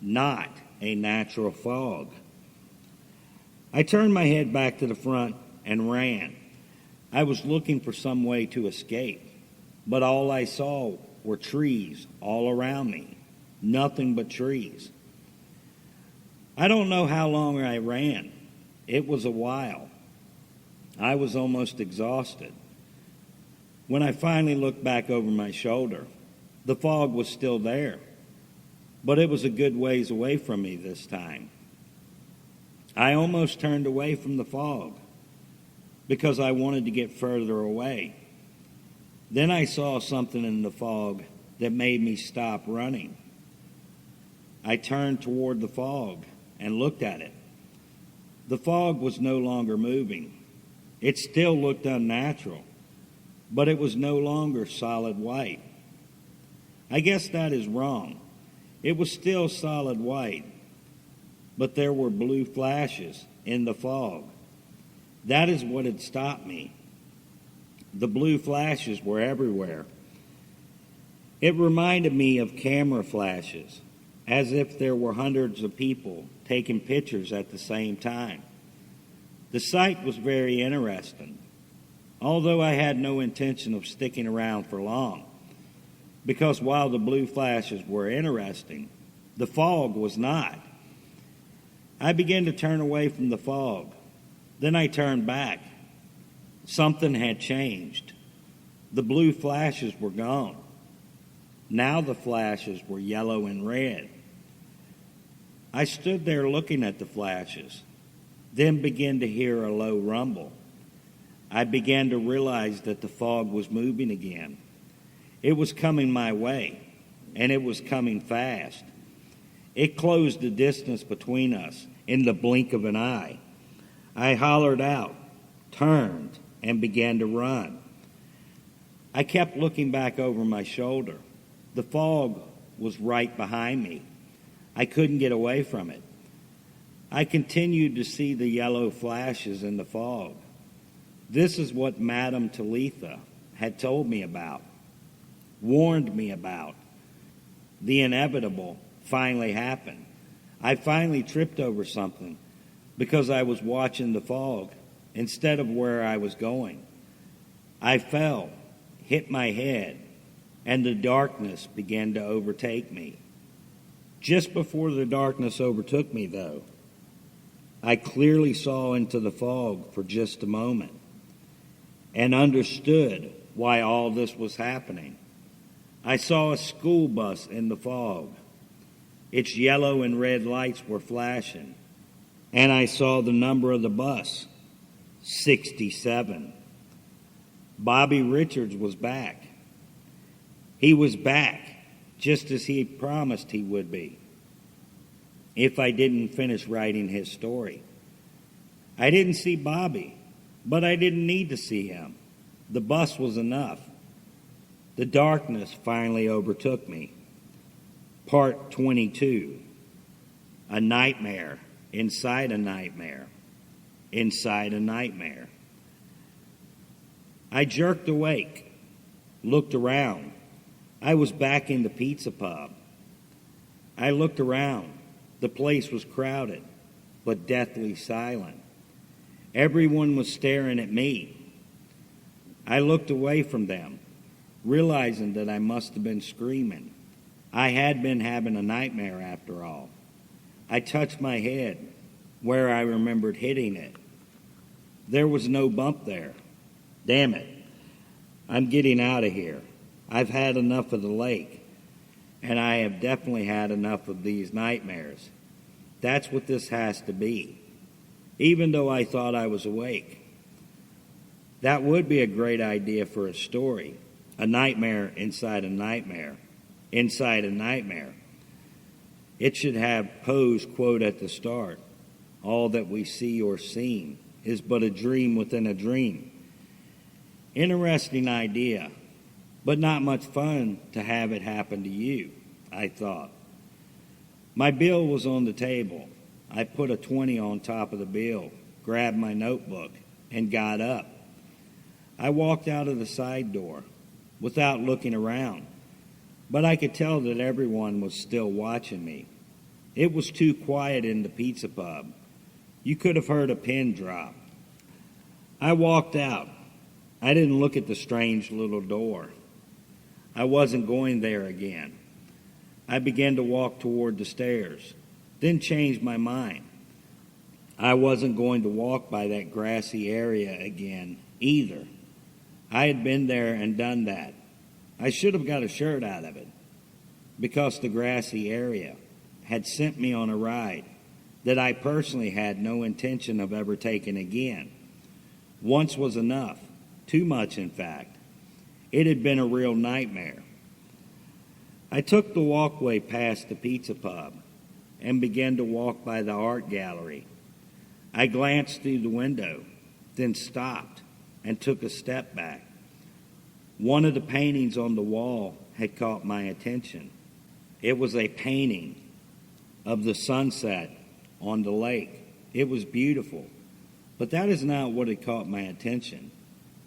not a natural fog. I turned my head back to the front and ran. I was looking for some way to escape, but all I saw were trees all around me, nothing but trees. I don't know how long I ran. It was a while. I was almost exhausted. When I finally looked back over my shoulder, the fog was still there, but it was a good ways away from me this time. I almost turned away from the fog because I wanted to get further away. Then I saw something in the fog that made me stop running. I turned toward the fog and looked at it. The fog was no longer moving. It still looked unnatural, but it was no longer solid white. I guess that is wrong. It was still solid white, but there were blue flashes in the fog. That is what had stopped me. The blue flashes were everywhere. It reminded me of camera flashes, as if there were hundreds of people taking pictures at the same time. The sight was very interesting, although I had no intention of sticking around for long, because while the blue flashes were interesting, the fog was not. I began to turn away from the fog. Then I turned back. Something had changed. The blue flashes were gone. Now the flashes were yellow and red. I stood there looking at the flashes, then began to hear a low rumble. I began to realize that the fog was moving again. It was coming my way, and it was coming fast. It closed the distance between us in the blink of an eye. I hollered out, turned, and began to run. I kept looking back over my shoulder. The fog was right behind me. I couldn't get away from it. I continued to see the yellow flashes in the fog. This is what Madame Talitha had told me about, warned me about. The inevitable finally happened. I finally tripped over something because I was watching the fog instead of where I was going. I fell, hit my head, and the darkness began to overtake me. Just before the darkness overtook me, though, I clearly saw into the fog for just a moment and understood why all this was happening. I saw a school bus in the fog. Its yellow and red lights were flashing, and I saw the number of the bus, 67. Bobby Richards was back. He was back, just as he promised he would be, if I didn't finish writing his story. I didn't see Bobby, but I didn't need to see him. The bus was enough. The darkness finally overtook me. Part 22. A nightmare inside a nightmare inside a nightmare. I jerked awake, looked around. I was back in the pizza pub. I looked around. The place was crowded, but deathly silent. Everyone was staring at me. I looked away from them, realizing that I must have been screaming. I had been having a nightmare after all. I touched my head where I remembered hitting it. There was no bump there. Damn it. I'm getting out of here. I've had enough of the lake, and I have definitely had enough of these nightmares. That's what this has to be, even though I thought I was awake. That would be a great idea for a story, a nightmare inside a nightmare, inside a nightmare. It should have Poe's quote at the start, "All that we see or seem is but a dream within a dream." Interesting idea, but not much fun to have it happen to you, I thought. My bill was on the table. I put a 20 on top of the bill, grabbed my notebook, and got up. I walked out of the side door without looking around, but I could tell that everyone was still watching me. It was too quiet in the pizza pub. You could have heard a pin drop. I walked out. I didn't look at the strange little door. I wasn't going there again. I began to walk toward the stairs, then changed my mind. I wasn't going to walk by that grassy area again either. I had been there and done that. I should have got a shirt out of it, because the grassy area had sent me on a ride that I personally had no intention of ever taking again. Once was enough, too much in fact. It had been a real nightmare. I took the walkway past the pizza pub and began to walk by the art gallery. I glanced through the window, then stopped and took a step back. One of the paintings on the wall had caught my attention. It was a painting of the sunset on the lake. It was beautiful, but that is not what had caught my attention.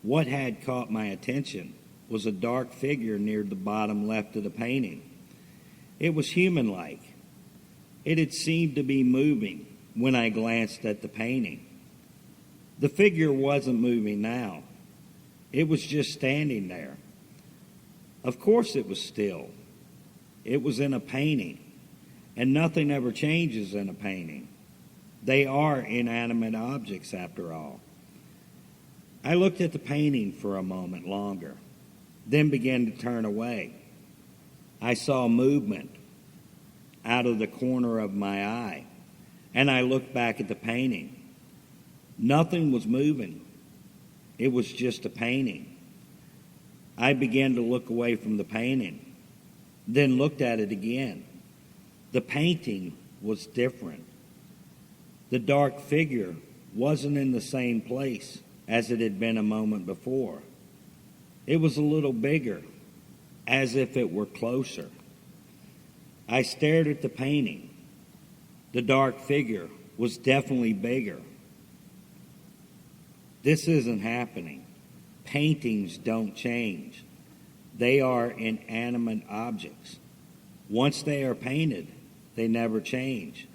What had caught my attention was a dark figure near the bottom left of the painting. It was human-like. It had seemed to be moving when I glanced at the painting. The figure wasn't moving now. It was just standing there. Of course it was still. It was in a painting, and nothing ever changes in a painting. They are inanimate objects, after all. I looked at the painting for a moment longer, then began to turn away. I saw movement out of the corner of my eye, and I looked back at the painting. Nothing was moving. It was just a painting. I began to look away from the painting, then looked at it again. The painting was different. The dark figure wasn't in the same place as it had been a moment before. It was a little bigger, as if it were closer. I stared at the painting. The dark figure was definitely bigger. This isn't happening. Paintings don't change. They are inanimate objects. Once they are painted, they never change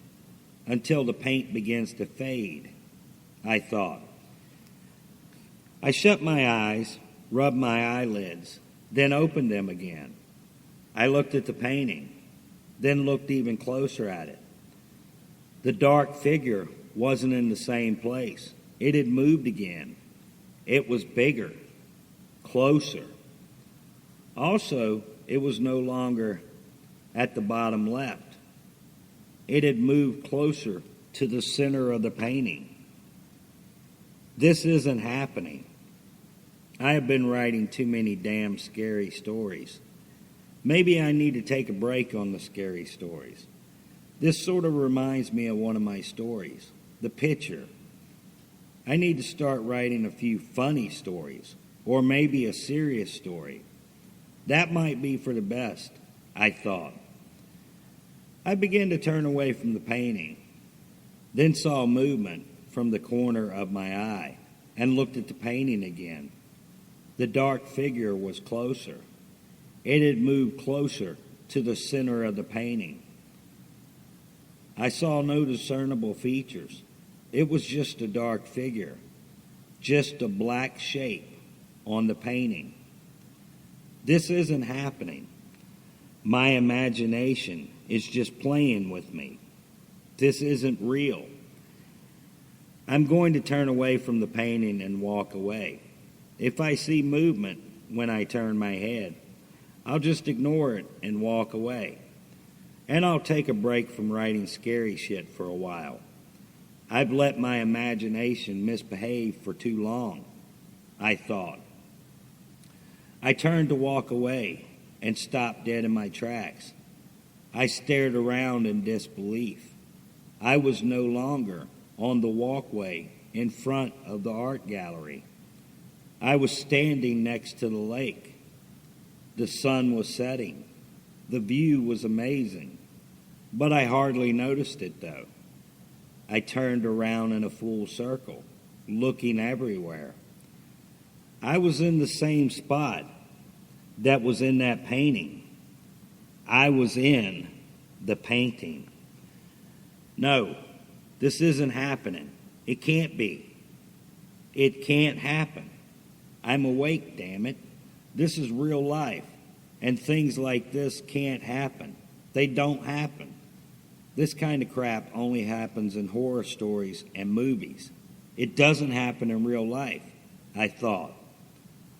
until the paint begins to fade, I thought. I shut my eyes, rubbed my eyelids, then opened them again. I looked at the painting, then looked even closer at it. The dark figure wasn't in the same place. It had moved again. It was bigger, closer. Also, it was no longer at the bottom left. It had moved closer to the center of the painting. This isn't happening. I have been writing too many damn scary stories. Maybe I need to take a break on the scary stories. This sort of reminds me of one of my stories, The Pitcher. I need to start writing a few funny stories, or maybe a serious story. That might be for the best, I thought. I began to turn away from the painting, then saw movement from the corner of my eye and looked at the painting again. The dark figure was closer. It had moved closer to the center of the painting. I saw no discernible features. It was just a dark figure, just a black shape on the painting. This isn't happening. My imagination is just playing with me. This isn't real. I'm going to turn away from the painting and walk away. If I see movement when I turn my head, I'll just ignore it and walk away. And I'll take a break from writing scary shit for a while. I've let my imagination misbehave for too long, I thought. I turned to walk away and stopped dead in my tracks. I stared around in disbelief. I was no longer on the walkway in front of the art gallery. I was standing next to the lake. The sun was setting. The view was amazing, but I hardly noticed it though. I turned around in a full circle, looking everywhere. I was in the same spot that was in that painting. I was in the painting. No, this isn't happening. It can't be. It can't happen. I'm awake, damn it. This is real life, and things like this can't happen. They don't happen. This kind of crap only happens in horror stories and movies. It doesn't happen in real life, I thought.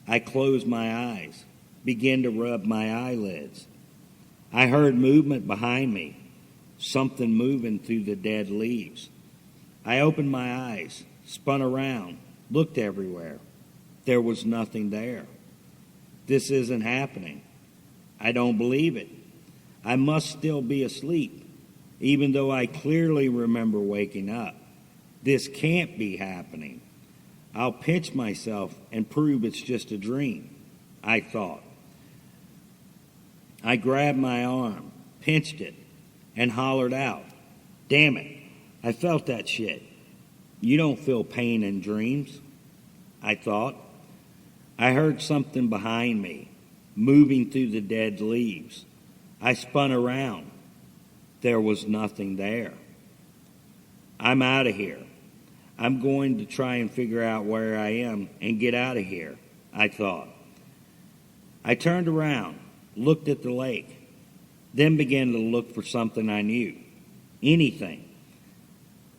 I closed my eyes, began to rub my eyelids. I heard movement behind me, something moving through the dead leaves. I opened my eyes, spun around, looked everywhere. There was nothing there. This isn't happening. I don't believe it. I must still be asleep, even though I clearly remember waking up. This can't be happening. I'll pinch myself and prove it's just a dream, I thought. I grabbed my arm, pinched it, and hollered out, "Damn it, I felt that shit." You don't feel pain in dreams, I thought. I heard something behind me, moving through the dead leaves. I spun around. There was nothing there. I'm out of here. I'm going to try and figure out where I am and get out of here, I thought. I turned around, looked at the lake, then began to look for something I knew. Anything.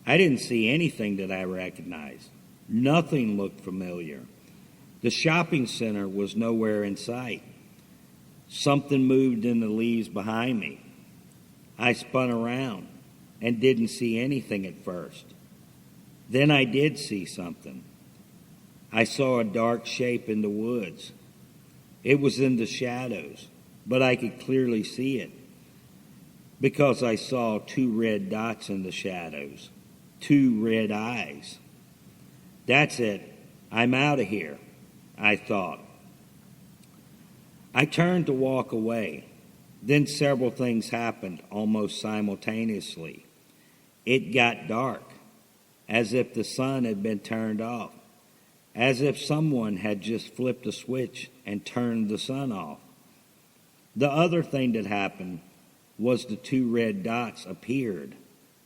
I didn't see anything that I recognized. Nothing looked familiar. The shopping center was nowhere in sight. Something moved in the leaves behind me. I spun around and didn't see anything at first. Then I did see something. I saw a dark shape in the woods. It was in the shadows, but I could clearly see it because I saw 2 red dots in the shadows, 2 red eyes. That's it. I'm out of here, I thought. I turned to walk away. Then several things happened almost simultaneously. It got dark, as if the sun had been turned off, as if someone had just flipped a switch and turned the sun off. The other thing that happened was the 2 red dots appeared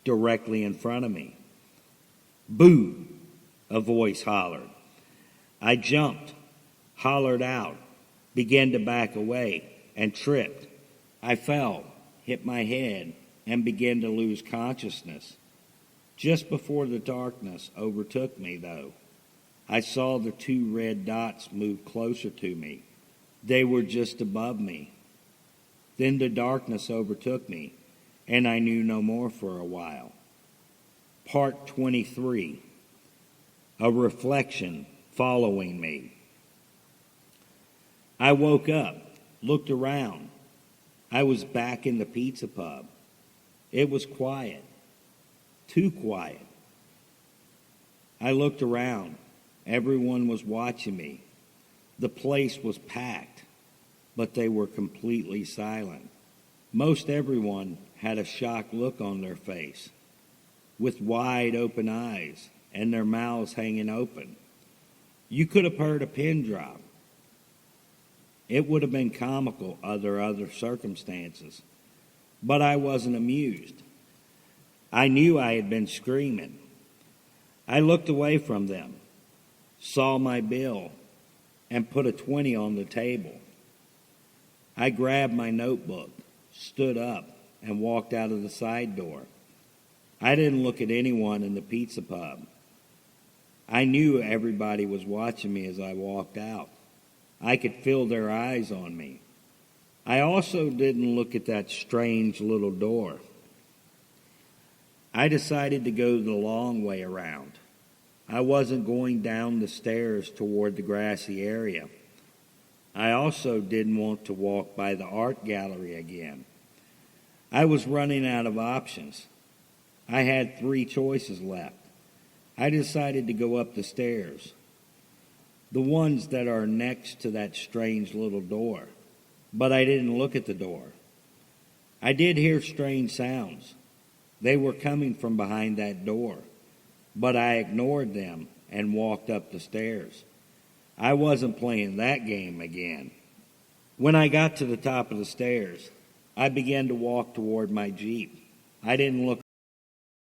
directly in front of me. "Boo!" a voice hollered. I jumped, hollered out, began to back away, and tripped. I fell, hit my head, and began to lose consciousness. Just before the darkness overtook me, though, I saw the 2 red dots move closer to me. They were just above me. Then the darkness overtook me, and I knew no more for a while. Part 23. A reflection following me. I woke up, looked around. I was back in the pizza pub. It was quiet. Too quiet. I looked around. Everyone was watching me. The place was packed, but they were completely silent. Most everyone had a shocked look on their face, with wide open eyes and their mouths hanging open. You could have heard a pin drop. It would have been comical under other circumstances, but I wasn't amused. I knew I had been screaming. I looked away from them, saw my bill, and put a 20 on the table. I grabbed my notebook, stood up, and walked out of the side door. I didn't look at anyone in the pizza pub. I knew everybody was watching me as I walked out. I could feel their eyes on me. I also didn't look at that strange little door. I decided to go the long way around. I wasn't going down the stairs toward the grassy area. I also didn't want to walk by the art gallery again. I was running out of options. I had 3 choices left. I decided to go up the stairs, the ones that are next to that strange little door, but I didn't look at the door. I did hear strange sounds. They were coming from behind that door, but I ignored them and walked up the stairs. I wasn't playing that game again. When I got to the top of the stairs, I began to walk toward my Jeep. I didn't look